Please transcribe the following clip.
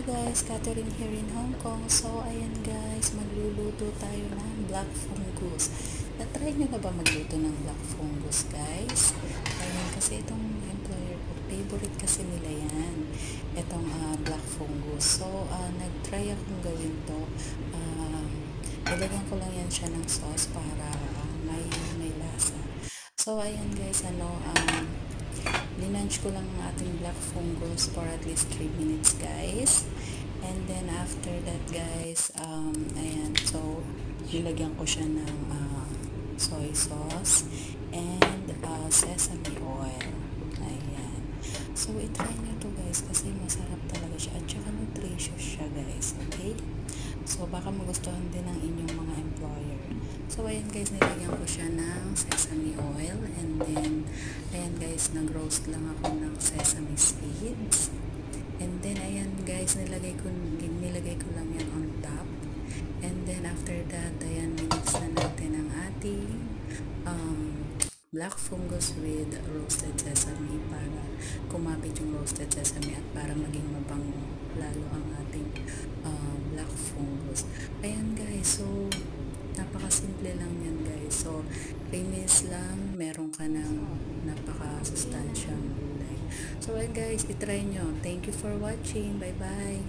guys, Catherine here in Hong Kong. So ayan guys, magluluto tayo ng black fungus. Na-try nyo na ba magluto ng black fungus guys? Ayan kasi itong employer ko, favorite kasi nila yan. Itong black fungus. So nag-try akong gawin to. Nilagyan ko lang yan siya ng sauce para may lasa. So ayan guys, linunch ko lang ang ating black fungus for at least 3 minutes guys. And then after that guys, ayan, so nilagyan ko siya ng soy sauce and sesame oil. Ayan. So itry nyo to guys kasi masarap talaga siya at saka nutritious siya guys. Okay? So baka magustuhan din ng inyong mga employer. So ayan guys, nilagyan ko siya ng sesame oil and then ayan guys, nag-roast lang ako ng sesame seeds. And then ayan guys, nilagay ko lang yan on top. And then after that, ayan, mix na natin ang ating black fungus with roasted sesame para kumapit yung roasted sesame at para maging mabango lalo ang ating black fungus. Ayan guys, so napakasimple lang yan guys. So 3 minutes lang, meron ka ng napaka-sustansyang gulay. So ayan guys, itry nyo. Thank you for watching. Bye bye.